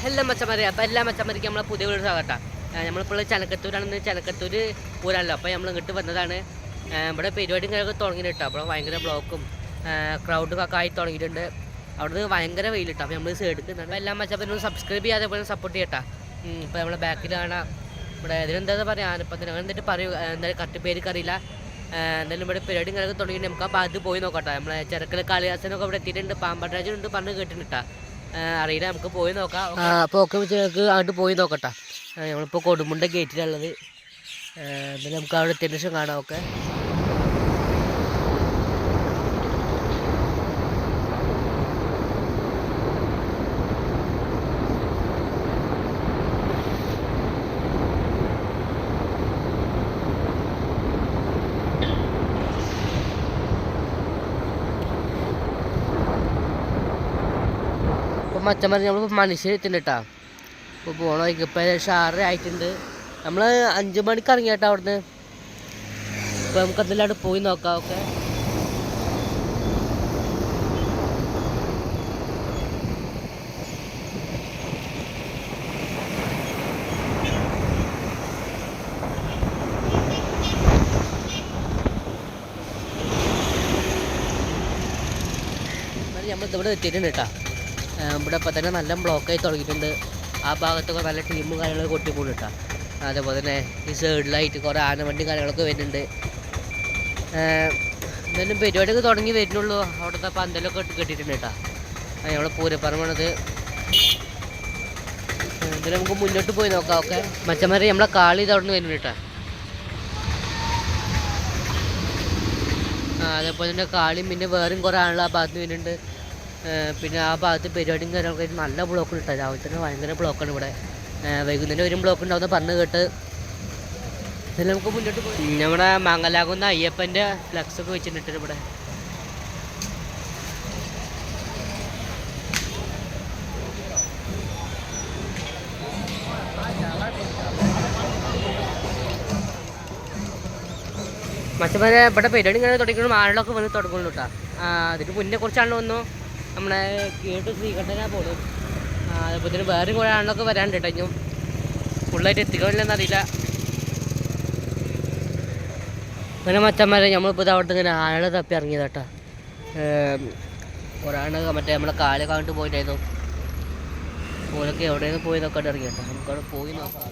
എല്ലാ മച്ചന്മാരെ അപ്പോൾ എല്ലാ മച്ചന്മാർക്കും നമ്മളെ പുതിയ വീട് സ്വാഗട്ടാ. നമ്മളിപ്പോൾ ചനക്കത്തൂരാണെന്ന് ചനക്കത്തൂർ ഊരാണല്ലോ. അപ്പോൾ നമ്മൾ ഇങ്ങോട്ട് വന്നതാണ്. ഇവിടെ പരിപാടിയും കാര്യമൊക്കെ തുടങ്ങിയിട്ടോ. അപ്പോൾ ഭയങ്കര ബ്ലോക്കും ക്രൗഡും ഒക്കെ ആയി തുടങ്ങിയിട്ടുണ്ട്. അവിടുന്ന് ഭയങ്കര വെയിലിട്ടോ. അപ്പോൾ നമ്മൾ സൈഡിൽ എല്ലാ മച്ചന്മാരും സബ്സ്ക്രൈബ് ചെയ്യാതെ പോലെ സപ്പോർട്ട് ചെയ്യട്ടാ. ഇപ്പോൾ നമ്മളെ ബാക്കിൽ കാണാം. ഇവിടെ ഇതിനെന്താ പറയുക, ആനപ്പത്തിന് അങ്ങനെ എന്തിട്ട് പറയും, എന്തായാലും കറക്റ്റ് പേർക്ക് അറിയില്ല. എന്തായാലും ഇവിടെ പരിപാടിയും കാര്യമൊക്കെ തുടങ്ങിയിട്ട് നമുക്ക് അപ്പോൾ അത് പോയി നോക്കട്ടെ. നമ്മളെ ചെറുക്കൽ കാളിദാസനൊക്കെ ഇവിടെ എത്തിയിട്ടുണ്ട്. പാമ്പരാജനുണ്ട് പറഞ്ഞ് കേട്ടിട്ടാ, അറിയില്ല, നമുക്ക് പോയി നോക്കാം. അപ്പോൾ ഒക്കെ ഞങ്ങൾക്ക് അങ്ങോട്ട് പോയി നോക്കട്ടെ. നമ്മളിപ്പോൾ കൊടുമുണ്ട ഗേറ്റിലുള്ളത്. എന്തായാലും നമുക്ക് അവിടെ എത്തിയതിന് ശേഷം കാണാം. ഓക്കെ, മച്ചന്മാർ നമ്മളിപ്പോൾ മനുഷ്യർ എത്തുന്നുണ്ട് കേട്ടോ. ഇപ്പോൾ പോകണ ഇപ്പോൾ ഏകദേശം 6:30 ആയിട്ടുണ്ട്. നമ്മൾ 5 മണിക്ക് ഇറങ്ങി കേട്ടോ അവിടുന്ന്. ഇപ്പോൾ നമുക്ക് എന്തെല്ലാം പോയി നോക്കാം. ഓക്കെ, നമ്മളിവിടെ എത്തിയിട്ടുണ്ട് കേട്ടോ. ഇവിടെ ഇപ്പോൾ തന്നെ നല്ല ബ്ലോക്കായി തുടങ്ങിയിട്ടുണ്ട്. ആ ഭാഗത്തൊക്കെ നല്ല ടീമും കാര്യങ്ങളൊക്കെ കൊട്ടിപ്പോകും കേട്ടോ. അതേപോലെ തന്നെ ഈ സൈഡിലായിട്ട് കുറേ ആനവണ്ടി കാര്യങ്ങളൊക്കെ വരുന്നുണ്ട്. എന്തായാലും പരിപാടിയൊക്കെ തുടങ്ങി വരുന്നുള്ളൂ. അവിടുത്തെ പന്തലൊക്കെ കെട്ടിയിട്ടുണ്ട് കേട്ടോ. നമ്മളെ പൂരപ്പറമ്പാണത്. എന്തായാലും നമുക്ക് മുന്നോട്ട് പോയി നോക്കാം. ഓക്കെ മച്ചന്മാരെ, നമ്മളെ കാളി ഇത് അവിടെ നിന്ന് വരുന്നുണ്ട് കേട്ടോ. അതേപോലെ തന്നെ കാളിയും പിന്നെ വേറെയും കുറേ ആളുകൾ ആ ഭാഗത്ത് വരുന്നുണ്ട്. പിന്നെ ആ ഭാഗത്ത് പരിപാടിയും കാര്യങ്ങളൊക്കെ നല്ല ബ്ലോക്ക് കിട്ടുക. രാവിലെ തന്നെ ഭയങ്കര ബ്ലോക്കാണ് ഇവിടെ. വൈകുന്നേരം ഒരു ബ്ലോക്ക് ഉണ്ടാവുന്ന പറഞ്ഞ് കേട്ട്. ഇതിൽ നമുക്ക് മുന്നോട്ട് പോയി നമ്മുടെ മംഗലാകുന്ന അയ്യപ്പൻ്റെ ഫ്ലക്സൊക്കെ വെച്ചിട്ടുണ്ട് ഇവിടെ. മച്ചന്മാരെ ഇവിടെ പരിപാടി ഇങ്ങനെ തുടങ്ങിക്കണം, ആളുകളൊക്കെ വന്ന് തുടങ്ങുള്ളൂ കേട്ടോ. അതിന് മുന്നേ കുറച്ചാണല്ലോ വന്നു നമ്മളെ കേട്ട് ശ്രീകണ്ഠനാ പോലും. അതേപോലെ തന്നെ വേറെ കുറേ ആളുകളൊക്കെ വരാണ്ട് കേട്ടോ. ഇനിയും ഫുള്ളായിട്ട് എത്തിക്കണില്ലെന്ന് അറിയില്ല. അങ്ങനെ മച്ചന്മാരെ നമ്മളിപ്പോൾ ഇത് അവിടെ ഇങ്ങനെ ആളുകളെ തപ്പി ഇറങ്ങിയത് കേട്ടോ. കുറേ ആളുകൾ മറ്റേ നമ്മളെ കാലൊക്കെ അങ്ങോട്ട് പോയിട്ടായിരുന്നു. ഓലൊക്കെ എവിടെയെങ്കിലും പോയി നോക്കാണ്ട് ഇറങ്ങി കേട്ടോ. നമുക്കവിടെ പോയി നോക്കാം.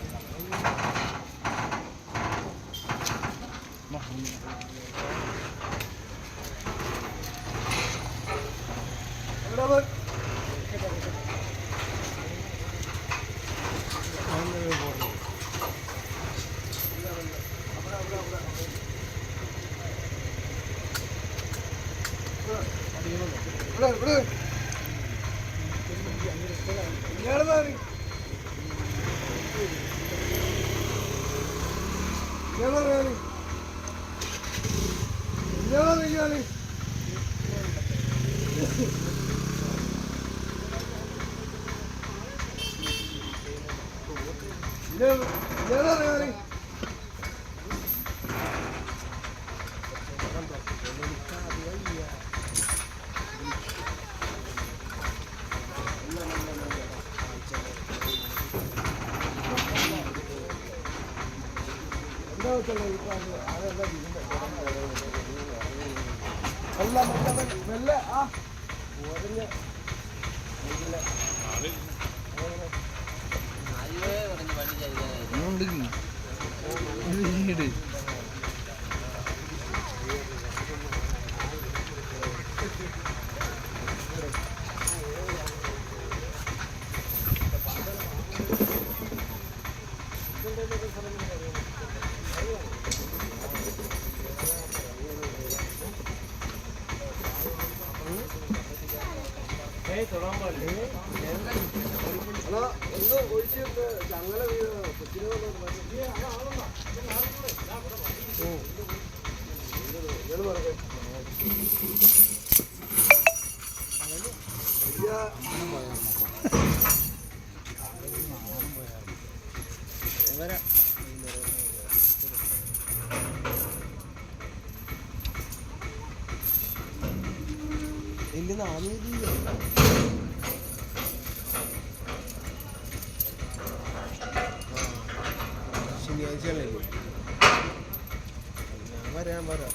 വരാൻ വരാം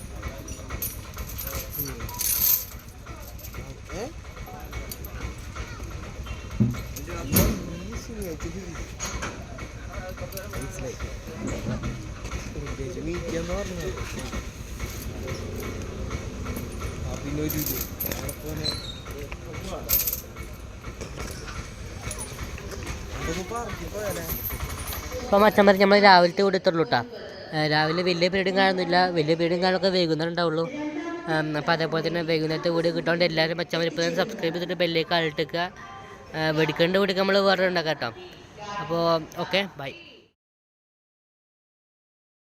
മീറ്റിയെന്ന് പറഞ്ഞു പിന്നെ ഒരു പാർക്കി പോയാലേ. അപ്പോൾ മച്ചന്മാർ നമ്മൾ രാവിലത്തെ കൂടെ എത്തുള്ളൂ കേട്ടോ. രാവിലെ വലിയ പീരീഡും കാണുന്നില്ല, വലിയ പീരീഡും കാണൊക്കെ വൈകുന്നേരം ഉണ്ടാവുള്ളൂ. അപ്പോൾ അതേപോലെ തന്നെ വൈകുന്നേരത്തെ വീഡിയോ കിട്ടാണ്ട് എല്ലാവരും മച്ചന്മാർ ഇപ്പോൾ തന്നെ സബ്സ്ക്രൈബ് ചെയ്തിട്ട് ബെല്ലേക്ക് ആളിട്ടേക്കുക. വെടിക്കേണ്ട വീഡിയോ നമ്മൾ വേറെ ഉണ്ടാക്കാം കേട്ടോ. അപ്പോൾ ഓക്കെ ബൈ.